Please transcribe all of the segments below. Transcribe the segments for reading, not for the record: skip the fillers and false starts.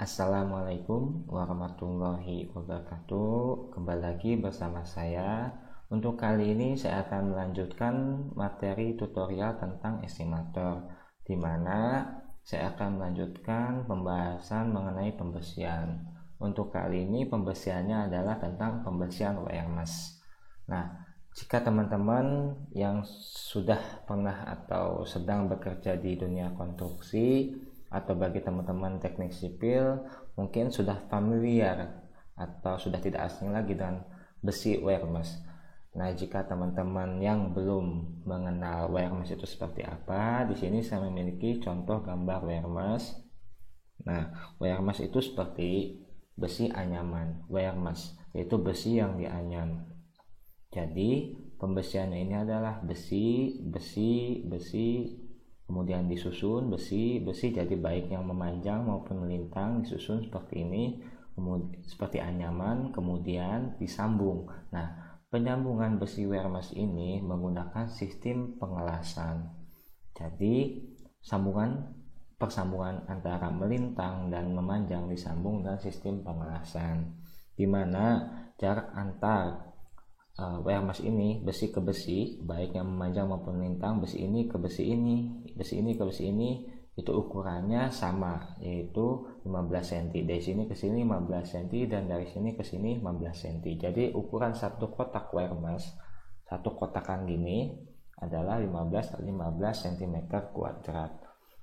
Assalamualaikum warahmatullahi wabarakatuh. Kembali lagi bersama saya. Untuk kali ini saya akan melanjutkan materi tutorial tentang estimator, di mana saya akan melanjutkan pembahasan mengenai pembersihan. Untuk kali ini pembersihannya adalah tentang pembersihan wire mesh. Nah, jika teman-teman yang sudah pernah atau sedang bekerja di dunia konstruksi atau bagi teman-teman teknik sipil mungkin sudah familiar atau sudah tidak asing lagi dengan besi wire mesh. Nah, jika teman-teman yang belum mengenal wire mesh itu seperti apa, di sini saya memiliki contoh gambar wire mesh. Nah, wire mesh itu seperti besi anyaman wire mesh, yaitu besi yang dianyam. Jadi pembersihannya ini adalah besi, kemudian disusun besi, jadi baik yang memanjang maupun melintang disusun seperti ini, seperti anyaman, kemudian disambung. Nah, penyambungan besi wire mesh ini menggunakan sistem pengelasan. Jadi persambungan antara melintang dan memanjang disambung dengan sistem pengelasan, di mana jarak antar wire mesh ini besi ke besi, baik yang memanjang maupun melintang, besi ini ke besi ini, besi ini ke besi ini, itu ukurannya sama, yaitu 15 cm. Dari sini ke sini 15 cm dan dari sini ke sini 15 cm. Jadi ukuran satu kotak wire mesh, satu kotakan gini adalah 15 x 15 cm kuadrat.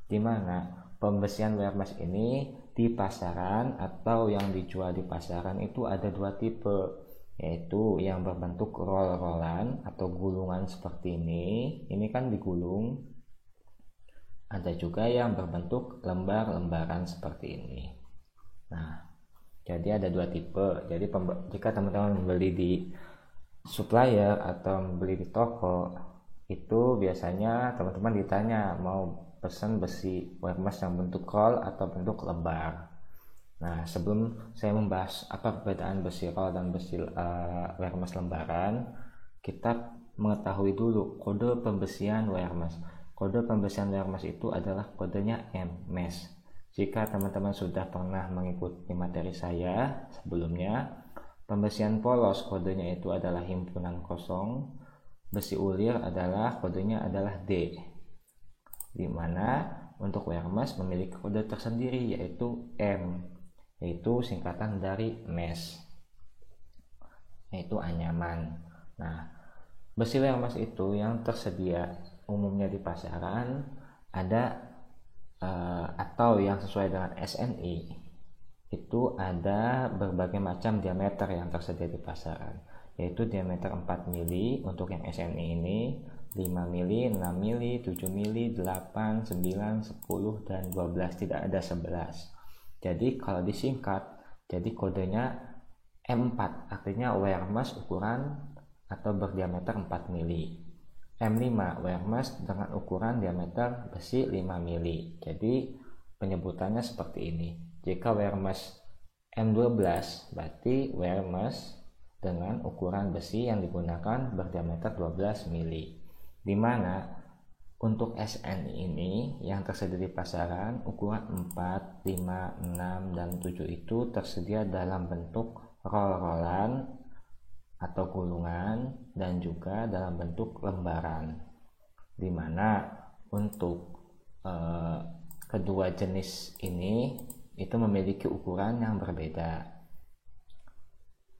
Di mana pembersihan wire mesh ini di pasaran atau yang dijual di pasaran itu ada dua tipe, yaitu yang berbentuk roll-rollan atau gulungan seperti ini kan digulung. Ada juga yang berbentuk lembar-lembaran seperti ini. Nah, jadi ada dua tipe. Jadi jika teman-teman membeli di supplier atau membeli di toko, itu biasanya teman-teman ditanya mau pesan besi wire mesh yang bentuk roll atau bentuk lembar. Nah, sebelum saya membahas apa perbedaan besi roll dan besi wire mesh lembaran, kita mengetahui dulu kode pembersihan wire mesh. Kode pembersihan wire mesh itu adalah kodenya M-mesh. Jika teman-teman sudah pernah mengikuti materi saya sebelumnya, pembersihan polos kodenya itu adalah himpunan kosong, besi ulir kodenya adalah D, di mana untuk wire mesh memiliki kode tersendiri yaitu M, yaitu singkatan dari mesh, yaitu anyaman. Nah, besi wire mesh itu yang tersedia umumnya di pasaran ada atau yang sesuai dengan SNI itu ada berbagai macam diameter yang tersedia di pasaran, yaitu diameter 4 mili untuk yang SNI ini, 5 mili, 6 mili, 7 mili, 8, 9, 10 dan 12, tidak ada 11. Jadi kalau disingkat, jadi kodenya M4, artinya wire mesh ukuran atau berdiameter 4 mili. M5 wire mesh dengan ukuran diameter besi 5 mili. Jadi penyebutannya seperti ini. Jika wire mesh M12 berarti wire mesh dengan ukuran besi yang digunakan berdiameter 12 mili. Di mana untuk SNI ini yang tersedia di pasaran ukuran 4, 5, 6, dan 7 itu tersedia dalam bentuk roll-rollan atau gulungan dan juga dalam bentuk lembaran, di mana untuk kedua jenis ini itu memiliki ukuran yang berbeda.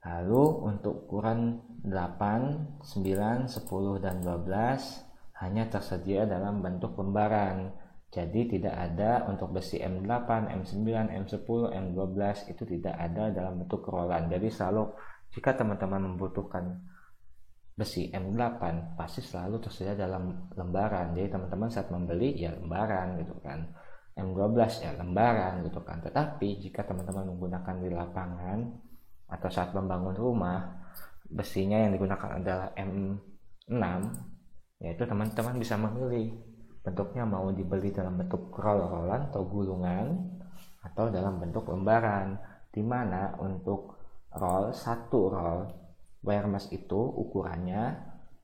Lalu untuk ukuran 8, 9, 10 dan 12 hanya tersedia dalam bentuk lembaran. Jadi tidak ada untuk besi M8, M9, M10, M12 itu tidak ada dalam bentuk rollan. Jadi selalu jika teman-teman membutuhkan besi M8 pasti selalu tersedia dalam lembaran. Jadi teman-teman saat membeli ya lembaran gitu kan. M12 ya lembaran gitu kan. Tetapi jika teman-teman menggunakan di lapangan atau saat membangun rumah, besinya yang digunakan adalah M6, yaitu teman-teman bisa memilih bentuknya mau dibeli dalam bentuk roll-rollan atau gulungan atau dalam bentuk lembaran, di mana untuk satu roll wire mesh itu ukurannya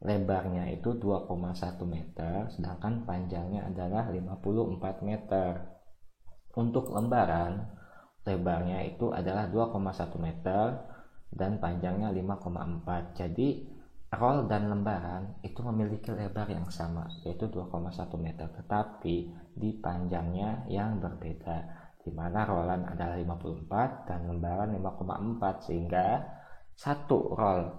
lebarnya itu 2,1 meter, sedangkan panjangnya adalah 54 meter. Untuk lembaran lebarnya itu adalah 2,1 meter dan panjangnya 5,4. Jadi roll dan lembaran itu memiliki lebar yang sama, yaitu 2,1 meter, tetapi di panjangnya yang berbeda, di mana rollan adalah 54 dan lembaran 5,4, sehingga satu roll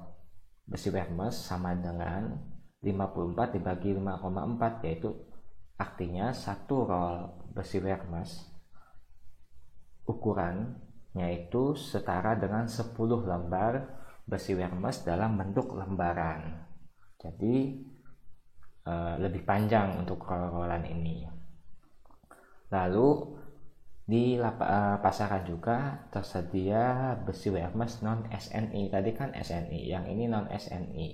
besi Wermes sama dengan 54 dibagi 5,4, yaitu artinya satu roll besi Wermes ukurannya itu setara dengan 10 lembar besi Wermes dalam bentuk lembaran. Jadi lebih panjang untuk roll-rollan ini. Lalu di pasaran juga tersedia besi Wermes non SNI. Tadi kan SNI, yang ini non SNI.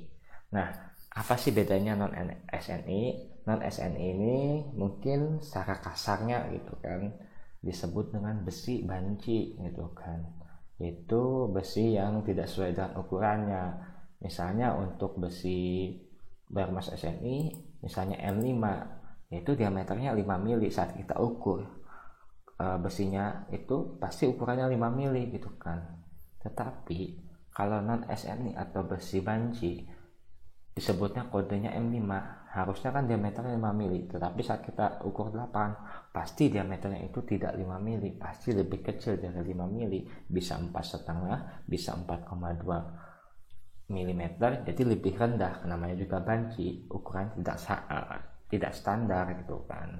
Nah, apa sih bedanya non SNI? Non SNI ini mungkin secara kasarnya gitu kan disebut dengan besi banci gitu kan. Itu besi yang tidak sesuai dengan ukurannya. Misalnya untuk besi Wermes SNI, misalnya M5, itu diameternya 5 mili. Saat kita ukur besinya itu pasti ukurannya 5 mili gitu kan. Tetapi kalau non SNI atau besi banci disebutnya kodenya M5, harusnya kan diameternya 5 mili, tetapi saat kita ukur 8 pasti diameternya itu tidak 5 mili, pasti lebih kecil dari 5 mili, bisa 4,5, bisa 4,2 mm, jadi lebih rendah. Namanya juga banci, ukuran tidak standar gitu kan.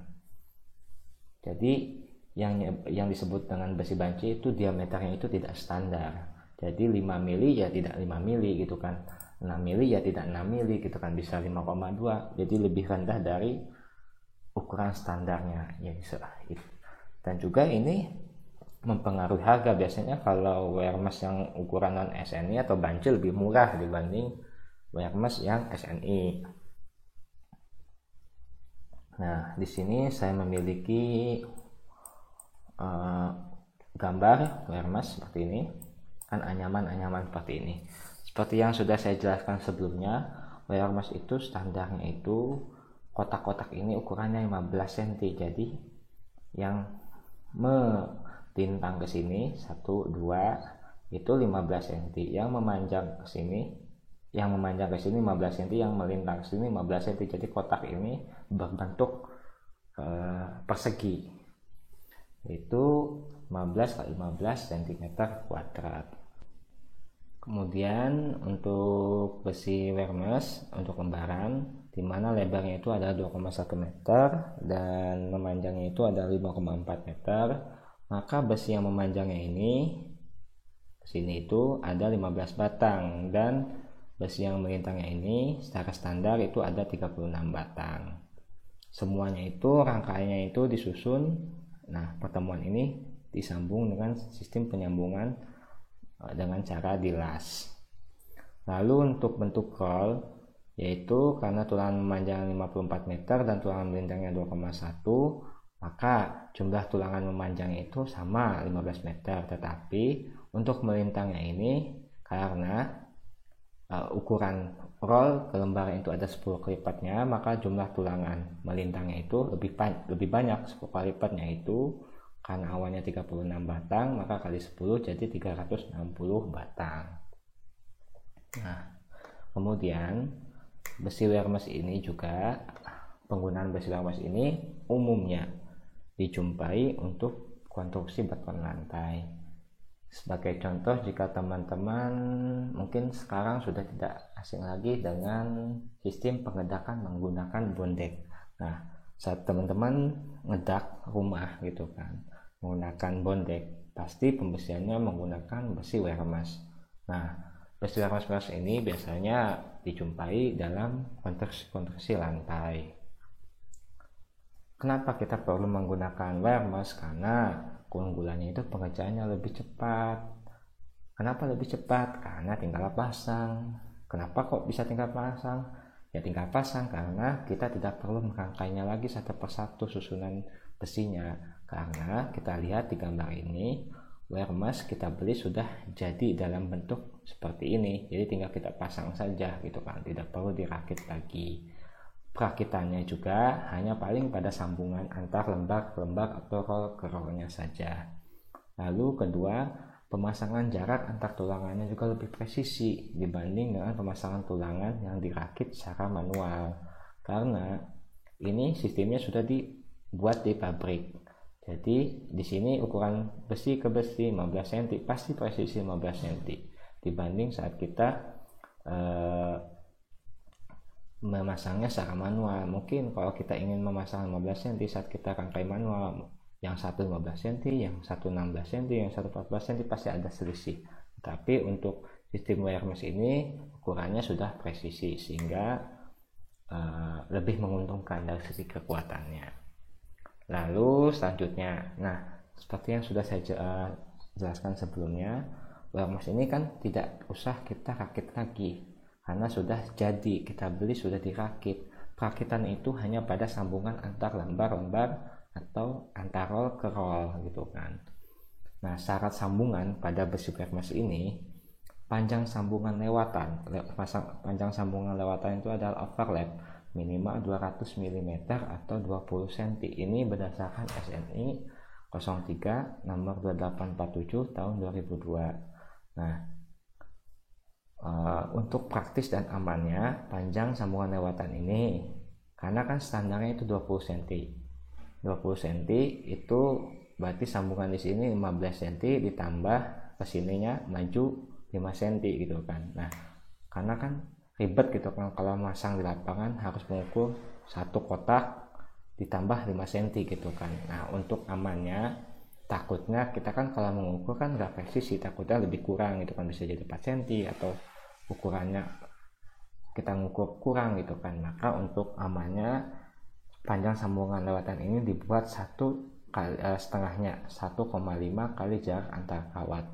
Jadi yang disebut dengan besi banci itu diameternya itu tidak standar. Jadi 5 mili ya tidak 5 mili gitu kan, 6 mili ya tidak 6 mili gitu kan, bisa 5,2, jadi lebih rendah dari ukuran standarnya ya. Dan juga ini mempengaruhi harga. Biasanya kalau Wermes yang ukuran non SNI atau banci lebih murah dibanding Wermes yang SNI. Nah, di sini saya memiliki gambar Wermes seperti ini, kan anyaman-anyaman seperti ini. Seperti yang sudah saya jelaskan sebelumnya, Wermes itu standarnya itu kotak-kotak ini ukurannya 15 cm. Jadi yang melintang ke sini 1, 2 itu 15 cm, yang memanjang ke sini 15 cm, yang melintang ke sini 15 cm. Jadi kotak ini berbentuk persegi, itu 15 x 15 cm². Kemudian untuk besi Wermes untuk lembaran, di mana lebarnya itu adalah 2,1 meter dan memanjangnya itu adalah 5,4 meter, maka besi yang memanjangnya ini sini itu ada 15 batang, dan besi yang melintangnya ini secara standar itu ada 36 batang. Semuanya itu rangkaiannya itu disusun. Nah, pertemuan ini disambung dengan sistem penyambungan dengan cara dilas. Lalu untuk bentuk roll, yaitu karena tulangan memanjang 54 meter dan tulangan melintangnya 2,1, maka jumlah tulangan memanjangnya itu sama 15 meter. Tetapi untuk melintangnya ini, karena ukuran roll ke lembaran itu ada 10 kali lipatnya, maka jumlah tulangan melintangnya itu lebih banyak, 10 kali lipatnya itu. Karena awalnya 36 batang, maka kali 10 jadi 360 batang. Nah, kemudian besi Wermes ini juga, penggunaan besi Wermes ini umumnya dijumpai untuk konstruksi beton lantai. Sebagai contoh, jika teman-teman mungkin sekarang sudah tidak asing lagi dengan sistem pengedakan menggunakan bondek. Nah, saat teman-teman ngedak rumah gitu kan menggunakan bondek, pasti pembesiannya menggunakan besi Wermes. Nah, besi Wermes ini biasanya dijumpai dalam konstruksi lantai. Kenapa kita perlu menggunakan Wermes? Karena keunggulannya itu pengerjaannya lebih cepat. Kenapa lebih cepat? Karena tinggal pasang. Kenapa kok bisa tinggal pasang? Ya tinggal pasang karena kita tidak perlu merangkainya lagi satu persatu susunan besinya. Karena kita lihat di gambar ini, Wermes kita beli sudah jadi dalam bentuk seperti ini. Jadi tinggal kita pasang saja gitu kan, tidak perlu dirakit lagi. Perakitannya juga hanya paling pada sambungan antar lembar ke lembar atau roll ke rollnya saja. Lalu kedua, pemasangan jarak antar tulangannya juga lebih presisi dibanding dengan pemasangan tulangan yang dirakit secara manual, karena ini sistemnya sudah dibuat di pabrik. Jadi di sini ukuran besi ke besi 15 cm pasti presisi 15 cm dibanding saat kita memasangnya secara manual. Mungkin kalau kita ingin memasang 15 cm saat kita rangkai manual, yang satu 15 cm, yang satu 16 cm, yang satu 14 cm pasti ada selisih. Tapi untuk sistem wire mesh ini ukurannya sudah presisi sehingga lebih menguntungkan dari segi kekuatannya. Lalu selanjutnya, nah seperti yang sudah saya jelaskan sebelumnya, wire mesh ini kan tidak usah kita rakit lagi karena sudah jadi, kita beli sudah dirakit. Perakitan itu hanya pada sambungan antar lembar-lembar atau antar roll ke roll gitu kan. Nah, syarat sambungan pada besi wire mesh ini, panjang sambungan lewatan itu adalah overlap minimal 200 mm atau 20 cm. Ini berdasarkan SNI 03 nomor 2847 tahun 2002. Nah, untuk praktis dan amannya, panjang sambungan lewatan ini, karena kan standarnya itu 20 cm. 20 cm itu berarti sambungan di sini 15 cm ditambah kesininya maju 5 cm gitu kan. Nah, karena kan ribet gitu kan kalau masang di lapangan harus mengukur satu kotak ditambah 5 cm gitu kan. Nah, untuk amannya, takutnya kita kan kalau mengukur kan nggak presisi, takutnya lebih kurang gitu kan, bisa jadi 4 cm atau ukurannya kita mengukur kurang gitu kan. Maka untuk amannya, panjang sambungan lewatan ini dibuat setengahnya 1,5 kali jarak antar kawat,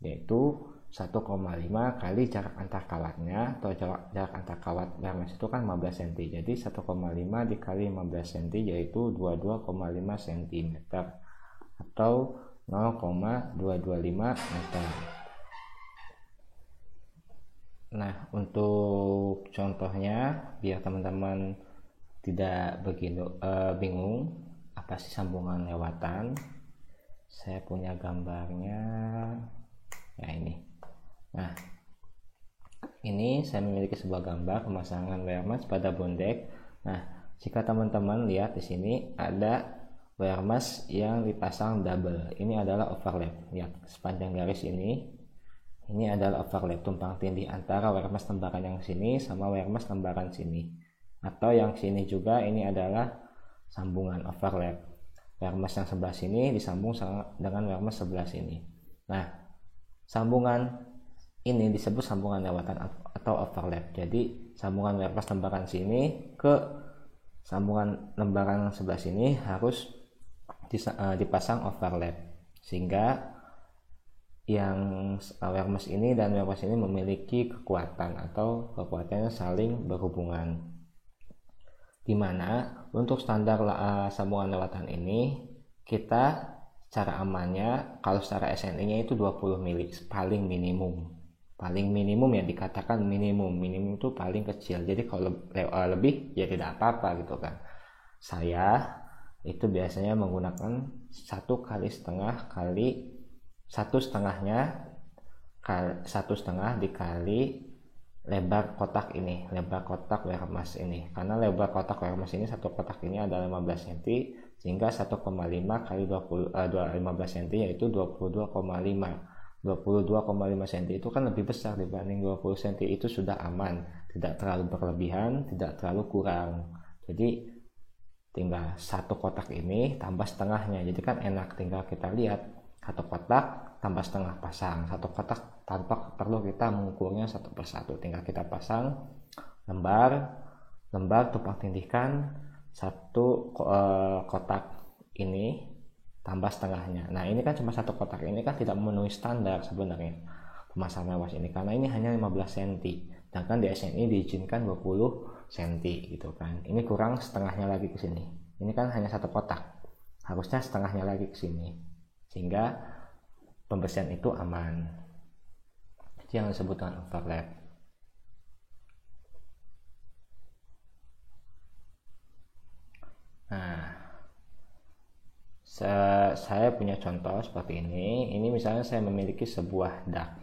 yaitu 1,5 kali jarak antar kawatnya, atau jarak antar kawat wire mesh itu kan 15 cm. Jadi 1,5 dikali 15 cm yaitu 22,5 cm atau 0,225 meter. Nah, untuk contohnya biar teman-teman tidak bingung apa sih sambungan lewatan, saya punya gambarnya ya ini. Nah, ini saya memiliki sebuah gambar pemasangan wire mesh pada bondek. Nah, jika teman-teman lihat di sini ada wire mesh yang dipasang double. Ini adalah overlap. Lihat sepanjang garis ini adalah overlap, tumpang tindih antara wire mesh lembaran yang sini sama wire mesh lembaran sini. Atau yang sini juga ini adalah sambungan overlap. Wire mesh yang sebelah sini disambung dengan wire mesh sebelah sini. Nah, sambungan ini disebut sambungan lewatan atau overlap. Jadi sambungan wire mesh lembaran sini ke sambungan lembaran sebelah sini harus dipasang overlap, sehingga yang wire mesh ini dan wire mesh ini memiliki kekuatan atau kekuatannya saling berhubungan. Dimana untuk standar sambungan lewatan ini, kita cara amannya kalau secara SNI-nya itu 20 mili paling minimum ya, dikatakan minimum itu paling kecil. Jadi kalau lebih ya tidak apa-apa gitu kan. Saya itu biasanya menggunakan 1,5 kali 1,5 dikali lebar kotak ini, lebar kotak wire mesh ini. Karena lebar kotak wire mesh ini, satu kotak ini adalah 15 cm, sehingga 1,5 kali 15 cm yaitu 22,5 cm itu kan lebih besar dibanding 20 cm. Itu sudah aman, tidak terlalu berlebihan, tidak terlalu kurang. Jadi tinggal satu kotak ini tambah setengahnya, jadi kan enak, tinggal kita lihat satu kotak tambah setengah pasang, satu kotak tanpa perlu kita mengukurnya satu persatu, tinggal kita pasang lembar tumpang tindihkan satu kotak ini tambah setengahnya. Nah, ini kan cuma satu kotak, ini kan tidak memenuhi standar sebenarnya pemasangan wire mesh ini, karena ini hanya 15 cm, sedangkan di SNI diizinkan 20 cm gitu kan. Ini kurang setengahnya lagi ke sini, ini kan hanya satu kotak, harusnya setengahnya lagi ke sini, sehingga pembersihan itu aman. Itu yang disebut dengan overlap. Nah, Saya punya contoh seperti ini. Ini misalnya saya memiliki sebuah dak,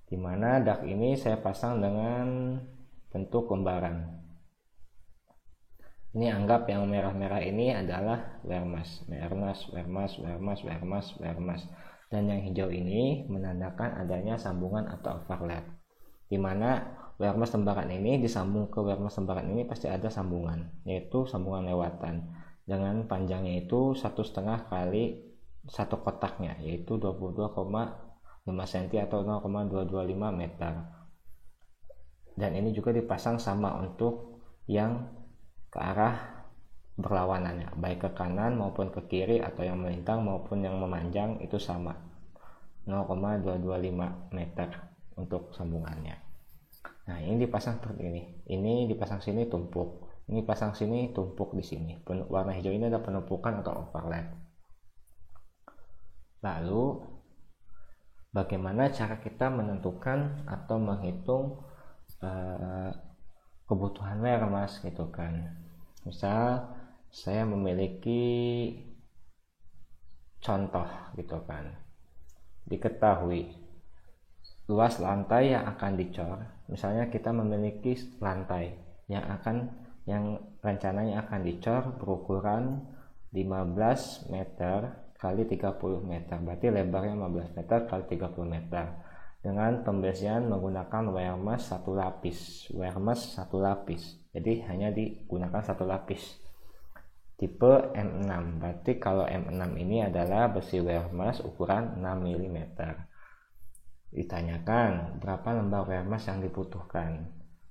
di mana dak ini saya pasang dengan bentuk lembaran. Ini anggap yang merah-merah ini adalah wermas, dan yang hijau ini menandakan adanya sambungan atau overlap, di mana wermas lembaran ini disambung ke wermas lembaran ini pasti ada sambungan, yaitu sambungan lewatan dengan panjangnya itu 1,5 kali satu kotaknya, yaitu 22,5 cm atau 0,225 meter. Dan ini juga dipasang sama untuk yang ke arah berlawanannya, baik ke kanan maupun ke kiri, atau yang melintang maupun yang memanjang itu sama, 0,225 meter untuk sambungannya. Nah, ini dipasang seperti ini dipasang sini tumpuk, ini pasang sini tumpuk di sini. Warna hijau ini ada penumpukan atau overlap. Lalu bagaimana cara kita menentukan atau menghitung kebutuhan wermas gitu kan. Misal saya memiliki contoh gitu kan, diketahui luas lantai yang akan dicor. Misalnya kita memiliki lantai yang rencananya akan dicor berukuran 15 meter kali 30 meter, berarti lebarnya 15 meter kali 30 meter, dengan pembersihan menggunakan wermas satu lapis. Jadi hanya digunakan satu lapis, tipe M6. Berarti kalau M6 ini adalah besi wermas ukuran 6 mm. Ditanyakan berapa lembar wermas yang dibutuhkan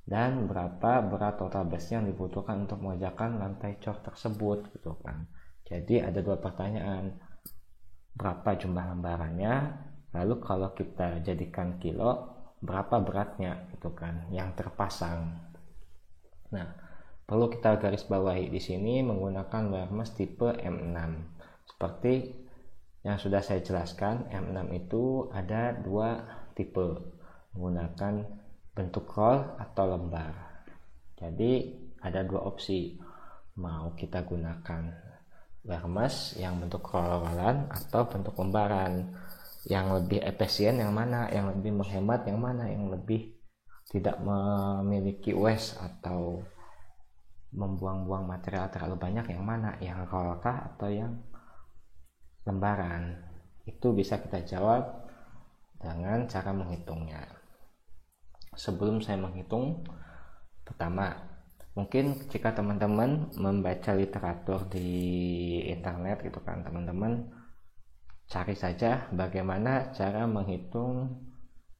dan berapa berat total besi yang dibutuhkan untuk mengerjakan lantai cor tersebut gitu kan. Jadi ada dua pertanyaan, berapa jumlah lembarannya, lalu kalau kita jadikan kilo berapa beratnya gitu kan yang terpasang. Nah, perlu kita garis bawahi di sini menggunakan wermas tipe M6. Seperti yang sudah saya jelaskan, M6 itu ada dua tipe, menggunakan bentuk roll atau lembar. Jadi ada dua opsi, mau kita gunakan wermas yang bentuk roll-rollan atau bentuk lembaran. Yang lebih efisien yang mana, yang lebih menghemat yang mana, yang lebih tidak memiliki waste atau membuang-buang material terlalu banyak yang mana, yang roll kah atau yang lembaran? Itu bisa kita jawab dengan cara menghitungnya. Sebelum saya menghitung, pertama, mungkin jika teman-teman membaca literatur di internet gitu kan, teman-teman cari saja bagaimana cara menghitung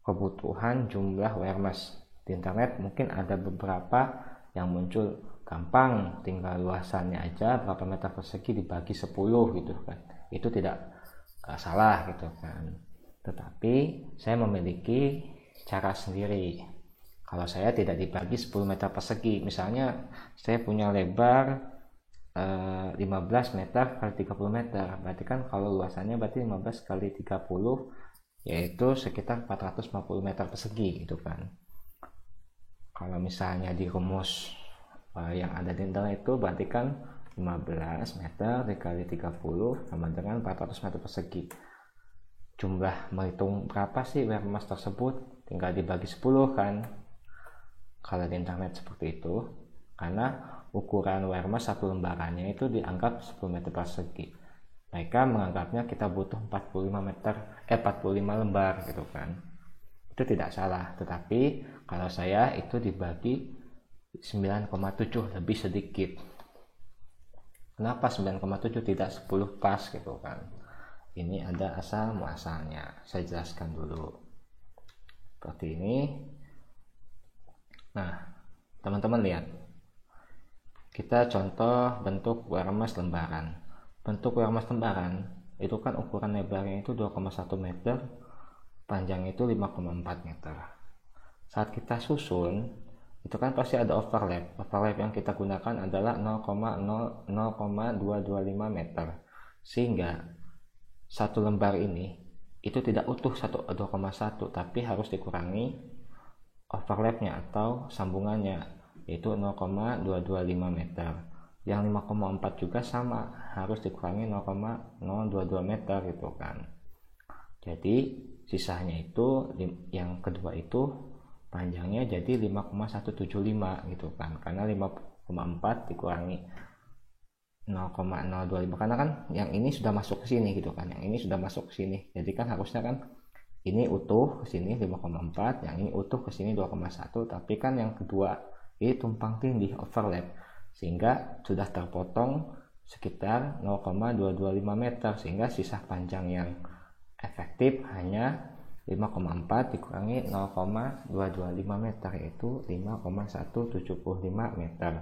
kebutuhan jumlah wermas. Di internet mungkin ada beberapa yang muncul gampang, tinggal luasannya aja berapa meter persegi dibagi 10 gitu kan. Itu tidak salah gitu kan. Tetapi saya memiliki cara sendiri. Kalau saya tidak dibagi 10 meter persegi, misalnya saya punya lebar 15 meter kali 30 meter, berarti kan kalau luasannya berarti 15 kali 30 yaitu sekitar 450 meter persegi gitu kan. Kalau misalnya di rumus yang ada di internet itu berarti kan 15 meter dikali 30 sama dengan 400 meter persegi. Jumlah menghitung berapa sih wermas tersebut tinggal dibagi 10 kan, kalau di internet seperti itu, karena ukuran wermas satu lembarannya itu dianggap 10 meter persegi. Mereka menganggapnya kita butuh 45 lembar gitu kan. Itu tidak salah, tetapi kalau saya itu dibagi 9,7, lebih sedikit. Kenapa 9,7 tidak 10 pas gitu kan? Ini ada asal muasalnya, saya jelaskan dulu. Seperti ini. Nah, teman-teman lihat. Kita contoh bentuk wermas lembaran. Bentuk wermas lembaran itu kan ukuran lebarnya itu 2,1 meter, panjangnya itu 5,4 meter. Saat kita susun, itu kan pasti ada overlap. Overlap yang kita gunakan adalah 0,225 meter. Sehingga satu lembar ini itu tidak utuh 2,1, tapi harus dikurangi overlapnya atau sambungannya, yaitu 0,225 meter. yang 5,4 juga sama, harus dikurangi 0,022 meter gitu kan. Jadi sisanya itu yang kedua itu panjangnya jadi 5,175 gitu kan, karena 5,4 dikurangi 0,025 karena kan yang ini sudah masuk ke sini gitu kan, yang ini sudah masuk ke sini, jadi kan harusnya kan ini utuh ke sini 5,4, yang ini utuh ke sini 2,1, tapi kan yang kedua ini tumpang tindih overlap sehingga sudah terpotong sekitar 0,225 meter, sehingga sisa panjang yang efektif hanya 5,4 dikurangi 0,225 meter, yaitu 5,175 meter.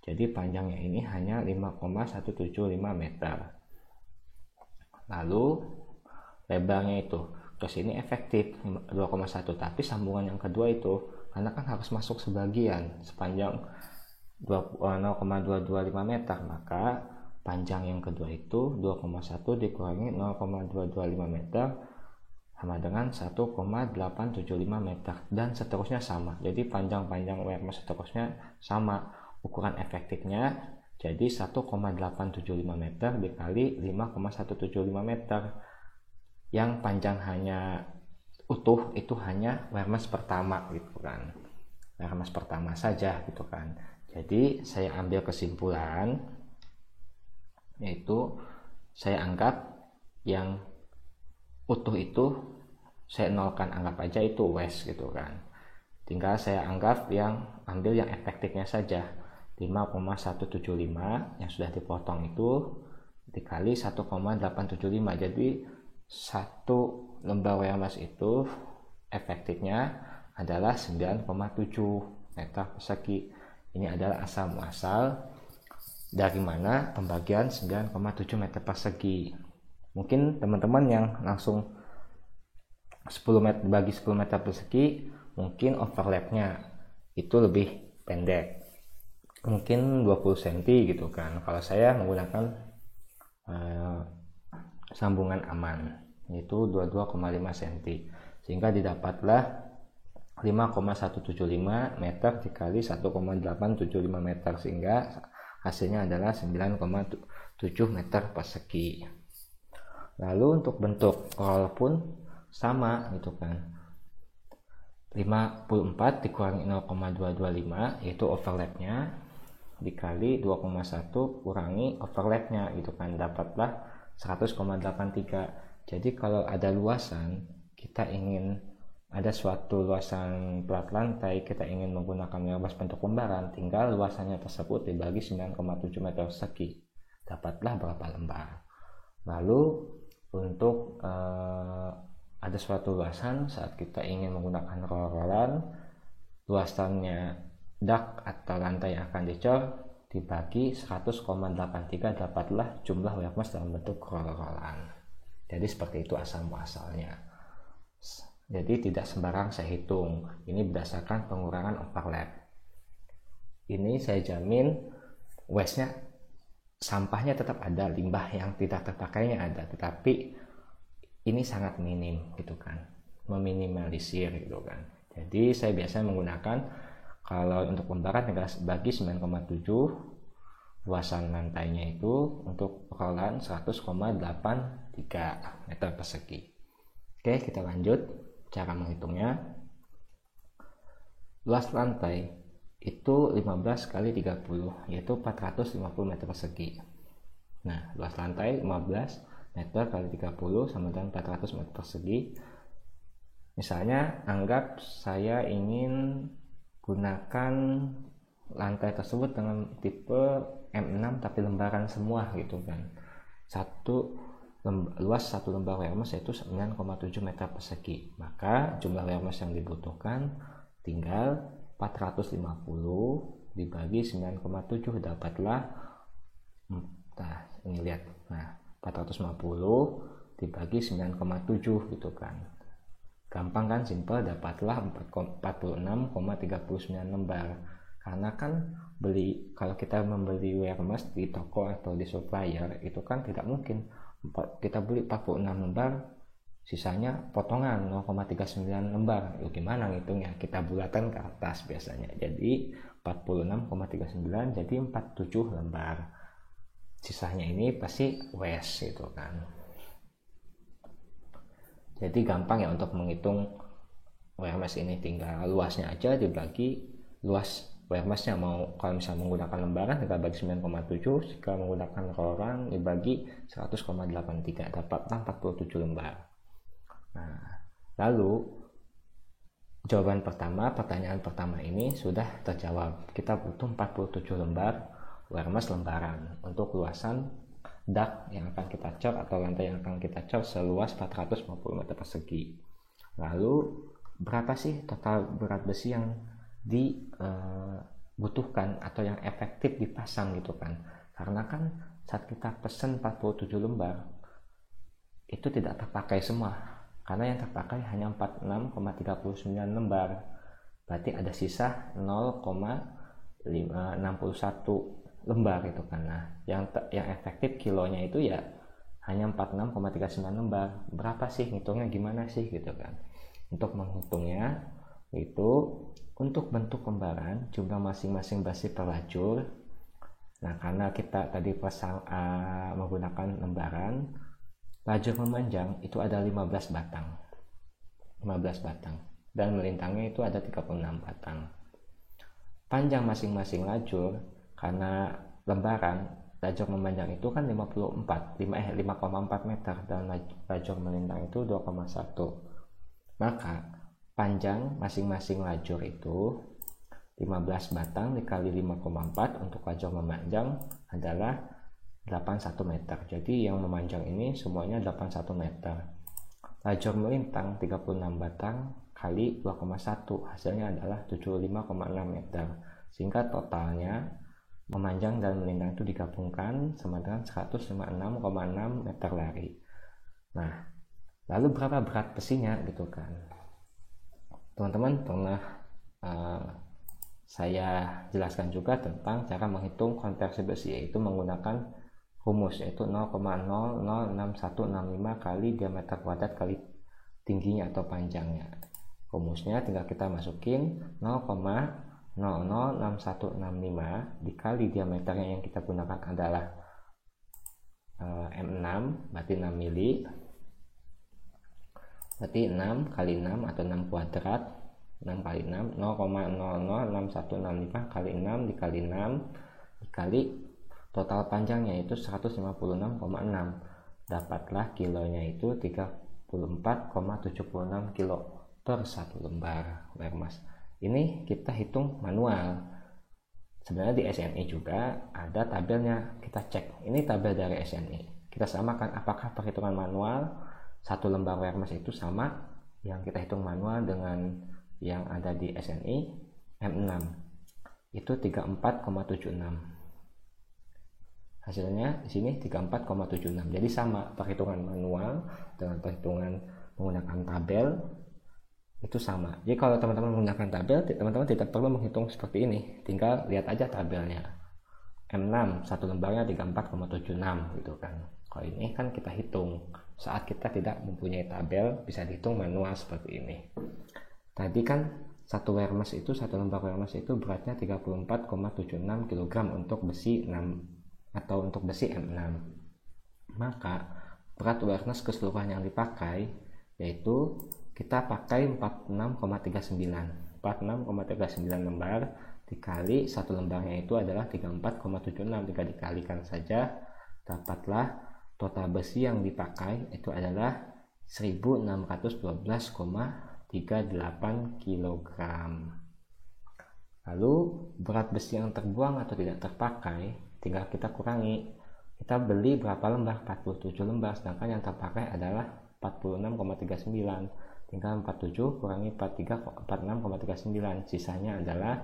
Jadi panjangnya ini hanya 5,175 meter. Lalu lebarnya itu ke sini efektif 2,1, tapi sambungan yang kedua itu karena kan harus masuk sebagian sepanjang 0,225 meter, maka panjang yang kedua itu 2,1 dikurangi 0,225 meter sama dengan 1,875 meter, dan seterusnya sama. Jadi panjang-panjang WRMS seterusnya sama. Ukuran efektifnya jadi 1,875 meter dikali 5,175 meter. Yang panjang hanya utuh itu hanya WRMS pertama gitu kan, WRMS pertama saja gitu kan. Jadi saya ambil kesimpulan, yaitu saya anggap yang utuh itu saya nolkan, anggap aja itu WES gitu kan. Tinggal saya anggap ambil yang efektifnya saja, 5,175 yang sudah dipotong itu dikali 1,875. Jadi satu lembar WRMS itu efektifnya adalah 9,7 meter persegi. Ini adalah asal muasal dari mana pembagian 9,7 meter persegi. Mungkin teman-teman yang langsung 10 meter bagi 10 meter persegi, mungkin overlapnya itu lebih pendek, mungkin 20 cm gitu kan. Kalau saya menggunakan sambungan aman, yaitu 22,5 cm, sehingga didapatlah 5,175 meter dikali 1,875 meter, sehingga hasilnya adalah 9,7 meter persegi. Lalu untuk bentuk roll pun sama gitu kan, 54 dikurangi 0,225 yaitu overlapnya dikali 2,1 kurangi overlapnya gitu kan, dapatlah 100,83. Jadi kalau ada luasan, kita ingin ada suatu luasan plat lantai, kita ingin menggunakan WRMS bentuk lembaran, tinggal luasannya tersebut dibagi 9,7 meter persegi, dapatlah berapa lembar. Lalu untuk ada suatu luasan saat kita ingin menggunakan roll-rollan, luasannya dak atau lantai yang akan dicor dibagi 100,83, dapatlah jumlah WRMS dalam bentuk roll-rollan. Jadi seperti itu asal muasalnya. Jadi tidak sembarang saya hitung, ini berdasarkan pengurangan overlap. Ini saya jamin waste-nya, sampahnya tetap ada, limbah yang tidak terpakainya ada, tetapi ini sangat minim gitu kan, meminimalisir gitu kan. Jadi saya biasanya menggunakan, kalau untuk lembaran tinggal bagi 9,7, luasan lantainya itu untuk rollan 100,83 meter persegi. Oke, kita lanjut cara menghitungnya. Luas lantai itu 15 kali 30, yaitu 450 meter persegi. Nah, luas lantai 15 meter kali 30 sama dengan 400 meter persegi. Misalnya anggap saya ingin gunakan lantai tersebut dengan tipe M6 tapi lembaran semua gitu kan. Luas satu lembar WRMS yaitu 9,7 meter persegi. Maka jumlah WRMS yang dibutuhkan tinggal 450 dibagi 9,7, dapatlah, nah ini lihat, nah 450 dibagi 9,7 gitu kan, gampang kan, simple, dapatlah 46,39 lembar. Karena kan kalau kita membeli WRMS di toko atau di supplier itu kan tidak mungkin kita beli 46 lembar, sisanya potongan 0,39 lembar. Gimana ngitungnya? Kita bulatkan ke atas biasanya. Jadi 46,39, jadi 47 lembar. Sisanya ini pasti waste itu kan. Jadi gampang ya untuk menghitung wire mesh ini, tinggal luasnya aja dibagi luas wire meshnya. Mau kalau misalnya menggunakan lembaran tinggal bagi 9,7, jika menggunakan rollran dibagi 100,83, dapat 47 lembar. Nah, lalu jawaban pertama, pertanyaan pertama ini sudah terjawab. Kita butuh 47 lembar wire mesh lembaran untuk luasan dak yang akan kita cor atau lantai yang akan kita cor seluas 450 meter persegi. Lalu berapa sih total berat besi yang dibutuhkan atau yang efektif dipasang gitu kan? Karena kan saat kita pesen 47 lembar itu tidak terpakai semua, karena yang terpakai hanya 46,39 lembar. Berarti ada sisa 0,61 lembar itu kan. Nah, yang efektif kilonya itu ya hanya 46,39 lembar. Berapa sih, ngitungnya gimana sih gitu kan? Untuk menghitungnya itu untuk bentuk lembaran jumlah masing-masing besi per lajur. Nah, karena kita tadi menggunakan lembaran, lajur memanjang itu ada 15 batang dan melintangnya itu ada 36 batang. Panjang masing-masing lajur, karena lembaran lajur memanjang itu kan 5,4 meter dan lajur melintang itu 2,1. Maka panjang masing-masing lajur itu 15 batang dikali 5,4 untuk lajur memanjang adalah 81 meter. Jadi yang memanjang ini semuanya 81 meter. Lajur melintang 36 batang kali 2,1 hasilnya adalah 75,6 meter. Sehingga totalnya memanjang dan melintang itu digabungkan sama dengan 156,6 meter lari. Nah, lalu berapa berat besinya gitu kan? Teman-teman pernah saya jelaskan juga tentang cara menghitung konversi besi, yaitu menggunakan rumus, yaitu 0,006165 kali diameter kuadrat kali tingginya atau panjangnya. Rumusnya tinggal kita masukin 0,006165 dikali diameternya yang kita gunakan adalah M6, berarti 6 mili, berarti 6 kali 6 atau 6 kuadrat, 6 kali 6, 0,006165 kali 6 dikali 6 dikali total panjangnya itu 156,6, dapatlah kilonya itu 34,76 kilo per satu lembar wire mesh. Ini kita hitung manual. Sebenarnya di SNI juga ada tabelnya, kita cek. Ini tabel dari SNI. Kita samakan apakah perhitungan manual satu lembar wire mesh itu sama yang kita hitung manual dengan yang ada di SNI M6. Itu 34,76. Hasilnya di sini 34,76. Jadi sama perhitungan manual dengan perhitungan menggunakan tabel itu sama. Jadi kalau teman-teman menggunakan tabel, teman-teman tidak perlu menghitung seperti ini, tinggal lihat aja tabelnya. M6 satu lembarnya 34,76 gitu kan. Kalau ini kan kita hitung saat kita tidak mempunyai tabel, bisa dihitung manual seperti ini. Tadi kan satu wire mesh itu, satu lembar wire mesh itu beratnya 34,76 kg untuk besi 6 atau untuk besi M6. Maka berat wire mesh keseluruhan yang dipakai yaitu kita pakai 46,39 lembar dikali satu lembarnya itu adalah 34,76. Jika dikalikan saja dapatlah total besi yang dipakai itu adalah 1612,38 kg. Lalu berat besi yang terbuang atau tidak terpakai tinggal kita kurangi. Kita beli berapa lembar? 47 lembar, sedangkan yang terpakai adalah 46,39. Tinggal 47 kurangi 46,39, sisanya adalah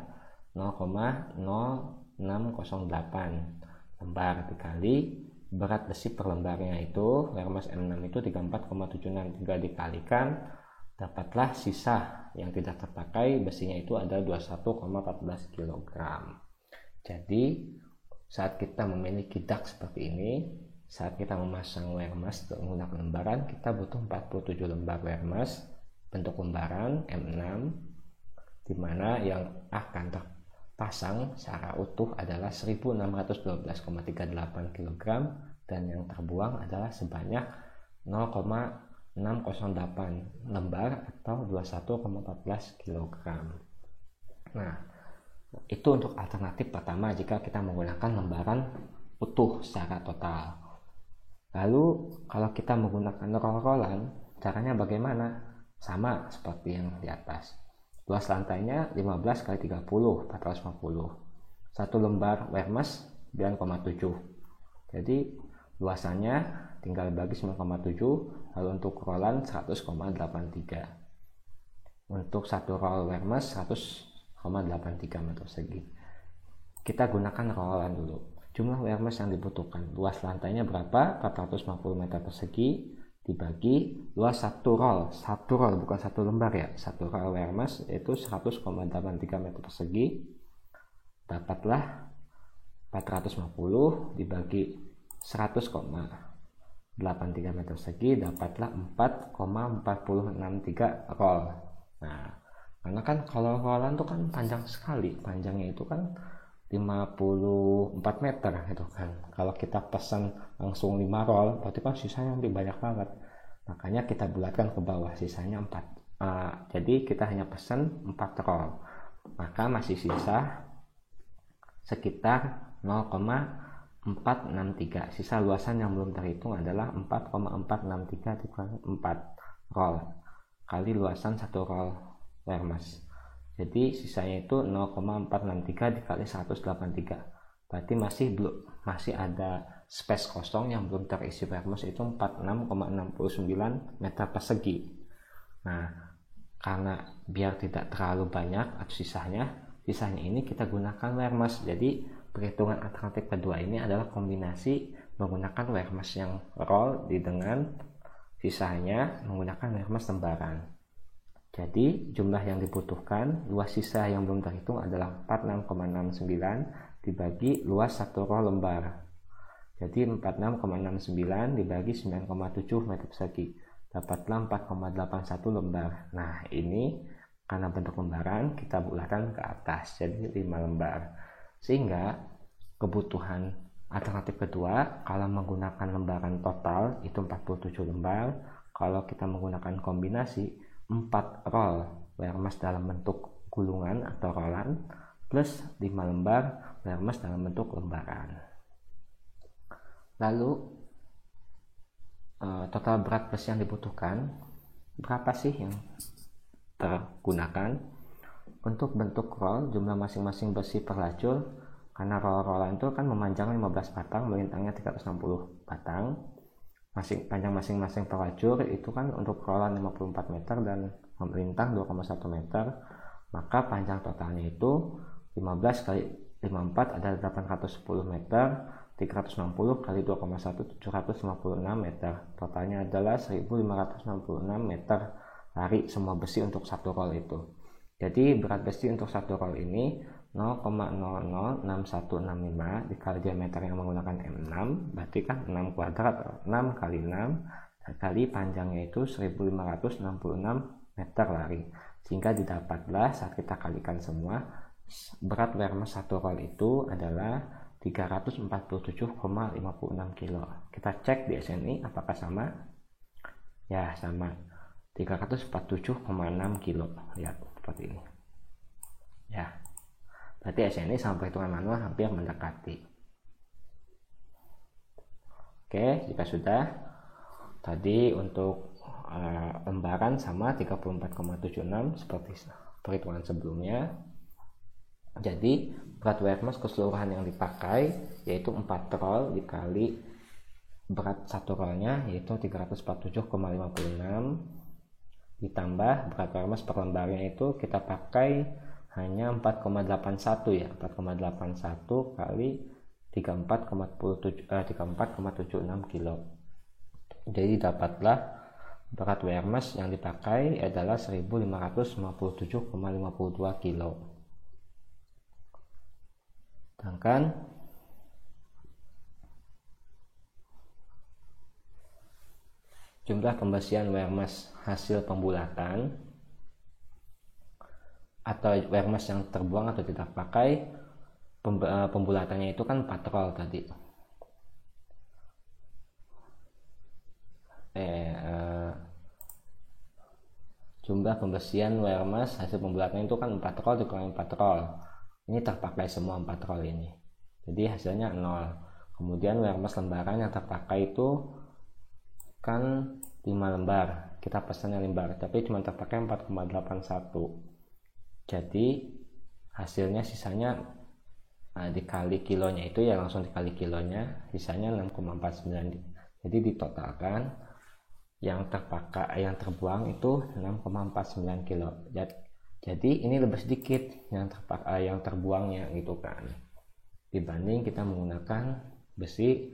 0,0608 lembar dikali berat besi per lembarnya itu wire mesh M6 itu 34,76. Tinggal dikalikan dapatlah sisa yang tidak terpakai besinya itu adalah 21,14 kg. Jadi saat kita memiliki dak seperti ini, saat kita memasang wire mesh menggunakan lembaran, kita butuh 47 lembar wire mesh bentuk lembaran M6, dimana yang akan pasang secara utuh adalah 1612,38 kg dan yang terbuang adalah sebanyak 0,608 lembar atau 21,14 kg. Nah, itu untuk alternatif pertama jika kita menggunakan lembaran utuh secara total. Lalu kalau kita menggunakan roll-rollan, caranya bagaimana? Sama seperti yang di atas. Luas lantainya 15 x 30, 450. Satu lembar Wermes 9,7. Jadi luasannya tinggal bagi 9,7, lalu untuk rollan 100,83. Untuk satu roll Wermes 100,83 meter persegi. Kita gunakan rollan dulu. Jumlah Wermes yang dibutuhkan, luas lantainya berapa? 450 meter persegi dibagi luas satu roll bukan satu lembar ya, satu roll Wermes itu 100,83 meter persegi, dapatlah 450 dibagi 100,83 meter persegi, dapatlah 4,4063 roll. Nah, karena kan kalau rollan itu kan panjang sekali, panjangnya itu kan 54 meter gitu kan. Kalau kita pesan langsung 5 roll berarti kan sisanya lebih banyak banget, makanya kita bulatkan ke bawah, sisanya 4. Jadi kita hanya pesan 4 roll, maka masih sisa sekitar 0,463. Sisa luasan yang belum terhitung adalah 4,463 dikali 4 roll kali luasan 1 roll Wermes. Jadi sisanya itu 0,463 dikali 183. Berarti masih ada space kosong yang belum terisi Wermes, itu 46,69 meter persegi. Nah, karena biar tidak terlalu banyak atau sisanya ini kita gunakan Wermes. Jadi perhitungan alternatif kedua ini adalah kombinasi menggunakan Wermes yang roll dengan sisanya menggunakan Wermes lembaran. Jadi jumlah yang dibutuhkan, luas sisa yang belum terhitung adalah 46,69 dibagi luas satu roll lembar. Jadi 46,69 dibagi 9,7 meter persegi, dapatlah 4,81 lembar. Nah, ini karena bentuk lembaran kita bulatkan ke atas, jadi 5 lembar. Sehingga kebutuhan alternatif kedua kalau menggunakan lembaran total itu 47 lembar. Kalau kita menggunakan kombinasi 4 roll Wermes dalam bentuk gulungan atau rollan plus 5 lembar Wermes dalam bentuk lembaran. Lalu total berat besi yang dibutuhkan berapa sih yang tergunakan? Untuk bentuk roll, jumlah masing-masing besi per lacur, karena roll-rollan itu kan memanjang 15 batang, melintangnya 360 batang. Panjang masing-masing per lacur itu kan untuk rollan 54 meter dan melintang 2,1 meter, maka panjang totalnya itu 15 kali 54 adalah 810 meter, 360 kali 2,1 756 meter, totalnya adalah 1566 meter lari semua besi untuk satu roll itu. Jadi berat besi untuk satu roll ini 0,006165 dikali diameter yang menggunakan M6, berarti kan 6 kuadrat, 6 kali 6 kali panjangnya itu 1566 meter lari, sehingga didapatlah saat kita kalikan semua berat Wermes satu roll itu adalah 347,56 kilo. Kita cek di SNI apakah sama? Ya, sama, 347,6 kilo. Lihat seperti ini ya. Berarti SNI sama perhitungan manual hampir mendekati. Oke, jika sudah, tadi untuk lembaran sama 34,76 seperti perhitungan sebelumnya. Jadi berat Wermes keseluruhan yang dipakai yaitu 4 roll dikali berat satu rollnya yaitu 347,56 ditambah berat Wermes per lembarnya itu kita pakai hanya 4,81 ya, 4,81 kali 34,76 kilo. Jadi dapatlah berat Wermes yang dipakai adalah 1557,52 kilo. Sedangkan jumlah pembesian Wermes hasil pembulatan atau wear mask yang terbuang atau tidak pakai, pembulatannya itu kan 4 roll tadi. Jumlah pembersihan wear mask hasil pembulatannya itu kan 4 roll dikurangi 4 roll. Ini terpakai semua 4 roll ini. Jadi hasilnya 0. Kemudian wear mask lembaran yang terpakai itu kan 5 lembar. Kita pesannya lembar, tapi cuma terpakai 4,81. Jadi hasilnya sisanya dikali kilonya itu ya langsung dikali kilonya, sisanya 6,49. Jadi ditotalkan yang terbuang itu 6,49 kilo. Jadi ini lebih sedikit yang terbuangnya gitu kan, dibanding kita menggunakan besi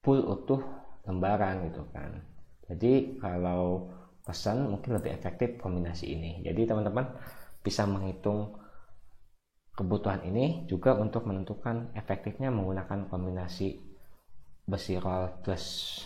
full utuh lembaran gitu kan. Jadi kalau pesan mungkin lebih efektif kombinasi ini. Jadi teman-teman bisa menghitung kebutuhan ini juga untuk menentukan efektifnya menggunakan kombinasi besi roll plus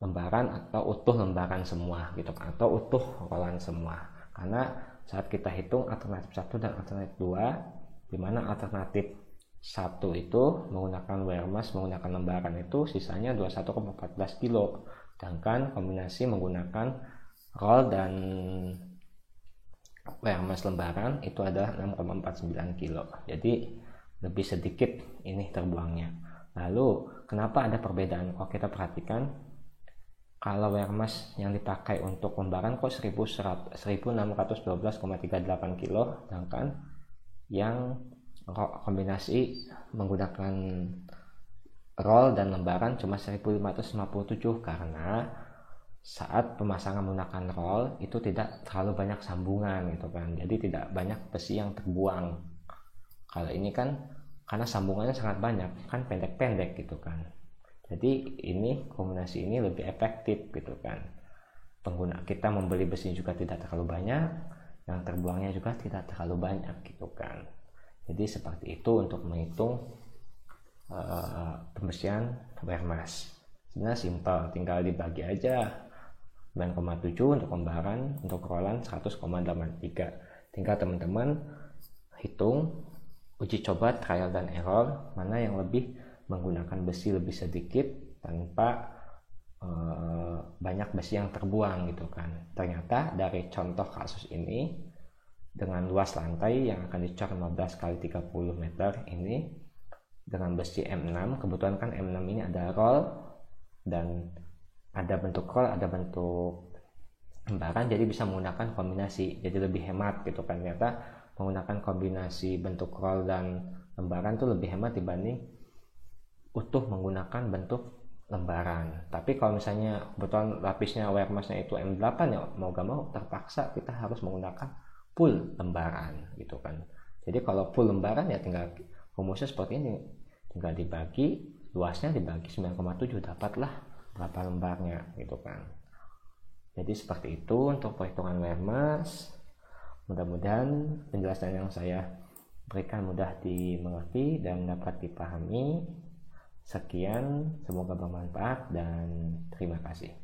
lembaran atau utuh lembaran semua gitu kan, atau utuh rollan semua. Karena saat kita hitung alternatif 1 dan alternatif 2, dimana alternatif 1 itu menggunakan wear mask menggunakan lembaran itu sisanya 21,14 kilo, sedangkan kombinasi menggunakan roll dan wear mask lembaran itu adalah 6,49 kilo. Jadi lebih sedikit ini terbuangnya. Lalu kenapa ada perbedaan? Kalau kita perhatikan, kalau wear mask yang dipakai untuk lembaran kok 1612,38 kilo, sedangkan yang kombinasi menggunakan roll dan lembaran cuma 1557, karena saat pemasangan menggunakan roll itu tidak terlalu banyak sambungan gitu kan, jadi tidak banyak besi yang terbuang. Kalau ini kan karena sambungannya sangat banyak kan, pendek-pendek gitu kan, jadi ini kombinasi ini lebih efektif gitu kan. Pengguna kita membeli besi juga tidak terlalu banyak, yang terbuangnya juga tidak terlalu banyak gitu kan. Jadi seperti itu untuk menghitung pembersihan wear mask. Sebenarnya simpel, tinggal dibagi aja 9,7 untuk lembaran, untuk rollan 100,83. Tinggal teman-teman hitung, uji coba, trial dan error, mana yang lebih menggunakan besi lebih sedikit tanpa banyak besi yang terbuang gitu kan. Ternyata dari contoh kasus ini dengan luas lantai yang akan dicor 15 kali 30 meter ini dengan besi M6, kebetulan kan M6 ini ada roll dan ada bentuk roll, ada bentuk lembaran, jadi bisa menggunakan kombinasi, jadi lebih hemat gitu kan. Ternyata menggunakan kombinasi bentuk roll dan lembaran tuh lebih hemat dibanding utuh menggunakan bentuk lembaran. Tapi kalau misalnya kebetulan lapisnya wear masknya itu M8 ya mau gak mau terpaksa kita harus menggunakan full lembaran gitu kan. Jadi kalau full lembaran ya tinggal rumusnya seperti ini, tinggal dibagi, luasnya dibagi 9,7, dapatlah berapa lembarnya gitu kan. Jadi seperti itu untuk perhitungan wear mask. Mudah-mudahan penjelasan yang saya berikan mudah dimengerti dan dapat dipahami. Sekian, semoga bermanfaat dan terima kasih.